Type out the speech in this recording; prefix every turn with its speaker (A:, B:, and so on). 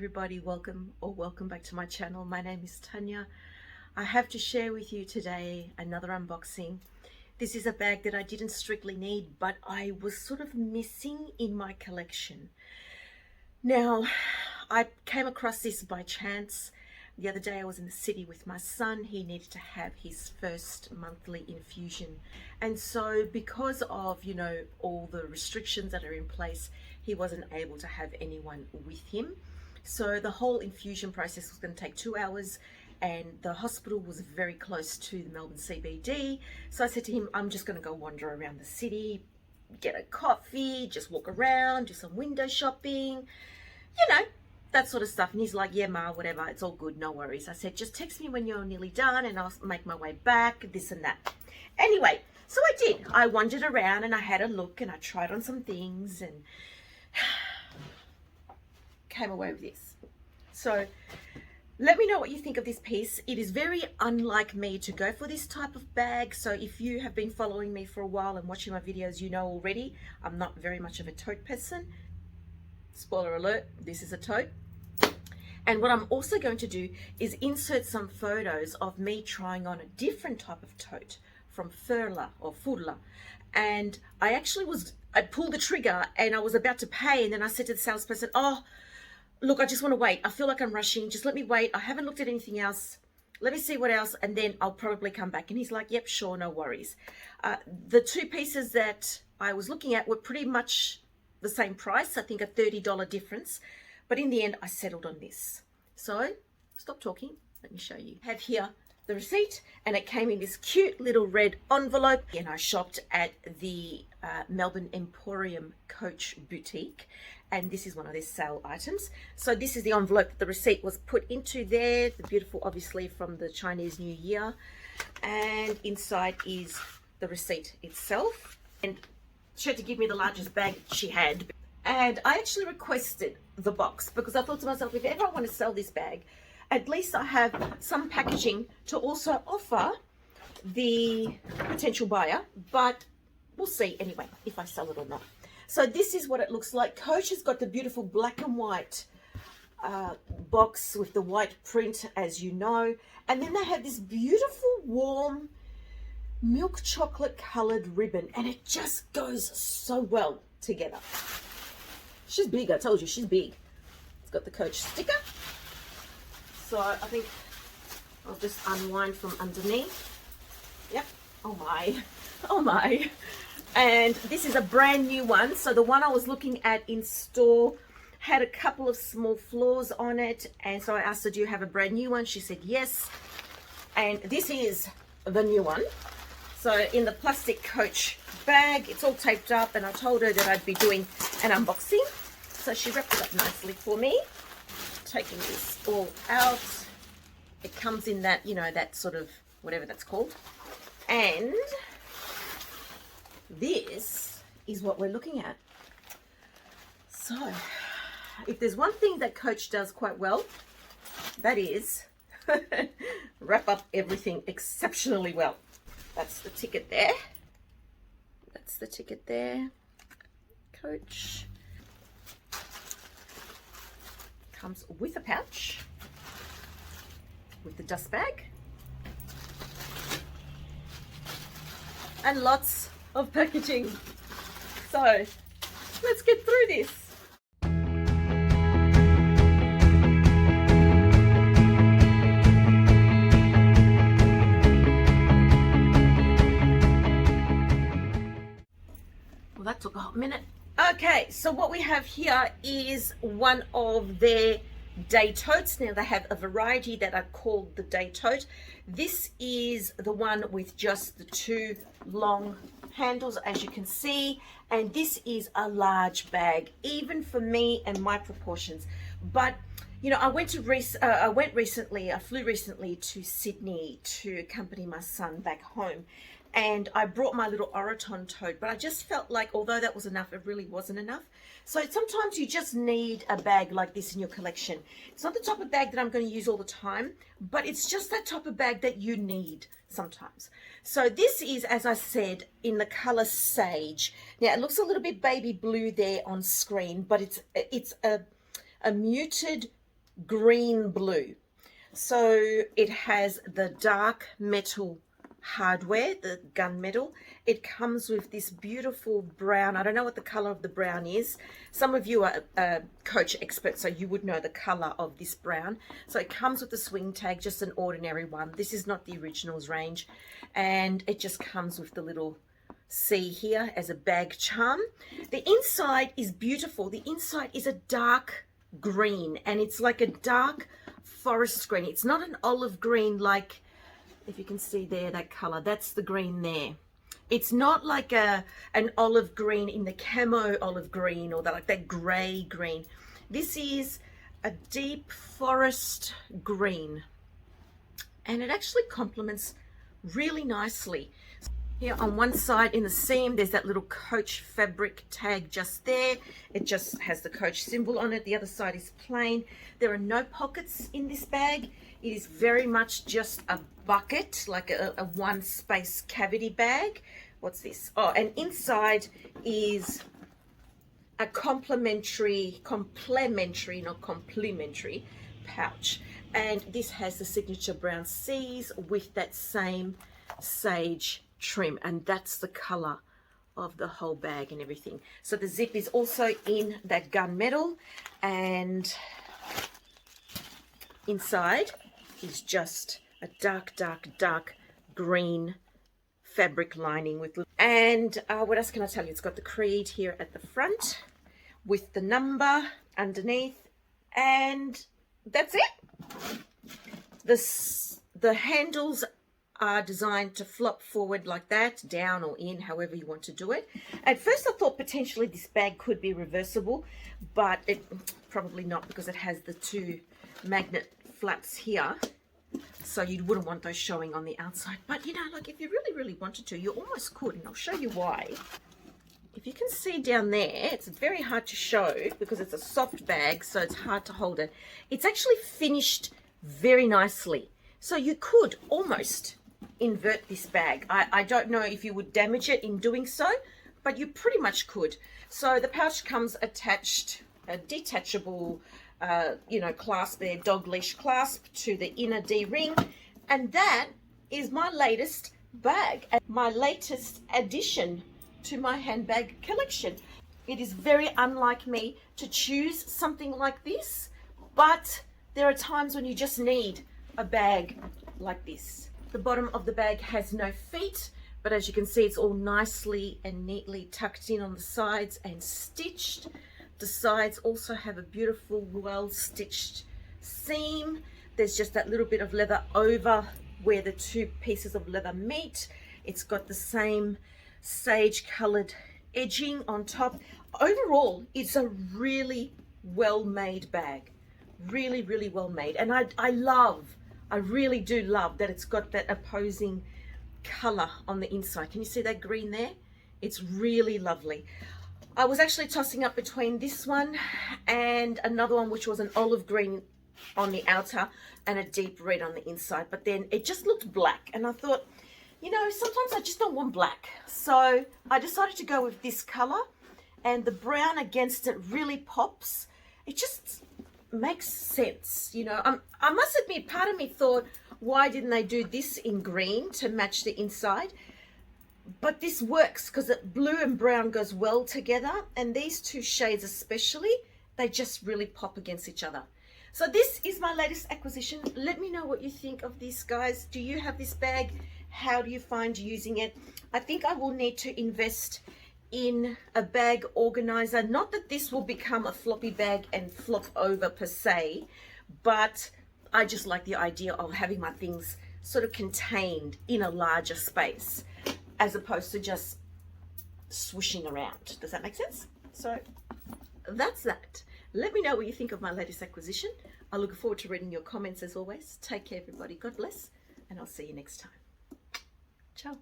A: everybody, welcome back to my channel. My name is Tanya. I have to share with you today another unboxing. This is a bag that I didn't strictly need, but I was sort of missing in my collection. Now, I came across this by chance. The other day I was in the city with my son. He needed to have his first monthly infusion. And so because of, all the restrictions that are in place, he wasn't able to have anyone with him. So the whole infusion process was going to take 2 hours, and the hospital was very close to the Melbourne CBD. So I said to him, I'm just going to go wander around the city, get a coffee, just walk around, do some window shopping, that sort of stuff. And he's like, yeah, Ma, whatever, it's all good, no worries. I said, just text me when you're nearly done and I'll make my way back, this and that. Anyway, so I did. I wandered around and I had a look and I tried on some things and came away with this. So let me know what you think of this piece. It is very unlike me to go for this type of bag. So if you have been following me for a while and watching my videos, you know already I'm not very much of a tote person. Spoiler alert, this is a tote. And what I'm also going to do is insert some photos of me trying on a different type of tote from Furla or Furla. And I pulled the trigger and I was about to pay, and then I said to the salesperson, oh, look, I just want to wait. I feel like I'm rushing. Just let me wait. I haven't looked at anything else. Let me see what else, and then I'll probably come back. And he's like, yep, sure, no worries. The two pieces that I was looking at were pretty much the same price, I think a $30 difference. But in the end, I settled on this. So stop talking. Let me show you. I have here the receipt, and it came in this cute little red envelope. And I shopped at the Melbourne Emporium Coach Boutique, and this is one of their sale items. So this is the envelope that the receipt was put into there. The beautiful, obviously, from the Chinese New Year. And inside is the receipt itself. And she had to give me the largest bag she had. And I actually requested the box because I thought to myself, if ever I want to sell this bag, at least I have some packaging to also offer the potential buyer. But we'll see anyway if I sell it or not. So this is what it looks like. Coach has got the beautiful black and white box with the white print, as you know. And then they have this beautiful warm milk chocolate colored ribbon, and it just goes so well together. She's big, I told you, she's big. It's got the Coach sticker. So I think I'll just unwind from underneath. Yep. Oh my. And this is a brand new one. So the one I was looking at in store had a couple of small flaws on it. And so I asked her, do you have a brand new one? She said yes. And this is the new one. So in the plastic Coach bag, it's all taped up, and I told her that I'd be doing an unboxing. So she wrapped it up nicely for me. Taking this all out. It comes in that, that sort of, whatever that's called. And this is what we're looking at. So if there's one thing that Coach does quite well, that is wrap up everything exceptionally well. That's the ticket there. That's the ticket there. Coach. Comes with a pouch. With the dust bag. And lots of packaging. So, let's get through this. Well, that took a hot minute. Okay, so what we have here is one of their day totes. Now they have a variety that are called the day tote. This is the one with just the two long handles, as you can see, and this is a large bag, even for me and my proportions. But I flew recently to Sydney to accompany my son back home. And I brought my little Oraton tote, but I just felt like, although that was enough, it really wasn't enough. So sometimes you just need a bag like this in your collection. It's not the type of bag that I'm going to use all the time, but it's just that type of bag that you need sometimes. So this is, as I said, in the color Sage. Now it looks a little bit baby blue there on screen, but it's a muted green blue. So it has the dark metal hardware, the gunmetal. It comes with this beautiful brown. I don't know what the color of the brown is. Some of you are coach experts, so you would know the color of this brown. So it comes with the swing tag, just an ordinary one. This is not the originals range, and it just comes with the little C here as a bag charm. The inside is beautiful. The inside is a dark green, and it's like a dark forest green. It's not an olive green like, if you can see there, that color, that's the green there. It's not like an olive green in the camo olive green or like that gray green. This is a deep forest green, and it actually complements really nicely. Here on one side in the seam, there's that little Coach fabric tag just there. It just has the Coach symbol on it. The other side is plain. There are no pockets in this bag. It is very much just a bucket, like a one space cavity bag. What's this? Oh, and inside is a complimentary, not complimentary pouch. And this has the signature brown C's with that same sage trim, and that's the color of the whole bag and everything. So the zip is also in that gunmetal, and inside is just a dark green fabric lining with, and what else can I tell you? It's got the creed here at the front with the number underneath, and that's it. The handles are designed to flop forward like that, down or in, however you want to do it. At first I thought potentially this bag could be reversible, but it probably not, because it has the two magnet flaps here, so you wouldn't want those showing on the outside. But you know, like if you really wanted to, you almost could, and I'll show you why. If you can see down there, it's very hard to show because it's a soft bag, so it's hard to hold it. It's actually finished very nicely, so you could almost invert this bag. I don't know if you would damage it in doing so, but you pretty much could. So the pouch comes attached, a detachable clasp there, dog leash clasp to the inner D-ring, and that is my latest bag, my latest addition to my handbag collection. It is very unlike me to choose something like this, but there are times when you just need a bag like this. The bottom of the bag has no feet, but as you can see, it's all nicely and neatly tucked in on the sides and stitched. The sides also have a beautiful, well-stitched seam. There's just that little bit of leather over where the two pieces of leather meet. It's got the same sage-colored edging on top. Overall, it's a really well-made bag. Really well made. And I really do love that it's got that opposing color on the inside. Can you see that green there? It's really lovely. I was actually tossing up between this one and another one, which was an olive green on the outer and a deep red on the inside, but then it just looked black, and I thought, you know, sometimes I just don't want black. So I decided to go with this color, and the brown against it really pops. It just makes sense, you know. I must admit, part of me thought, why didn't they do this in green to match the inside? But this works because blue and brown goes well together, and these two shades especially, they just really pop against each other. So this is my latest acquisition. Let me know what you think of this, guys. Do you have this bag? How do you find using it? I think I will need to invest in a bag organizer. Not that this will become a floppy bag and flop over per se, but I just like the idea of having my things sort of contained in a larger space as opposed to just swooshing around. Does that make sense? So that's that. Let me know what you think of my latest acquisition. I look forward to reading your comments as always. Take care, everybody. God bless, and I'll see you next time. Ciao.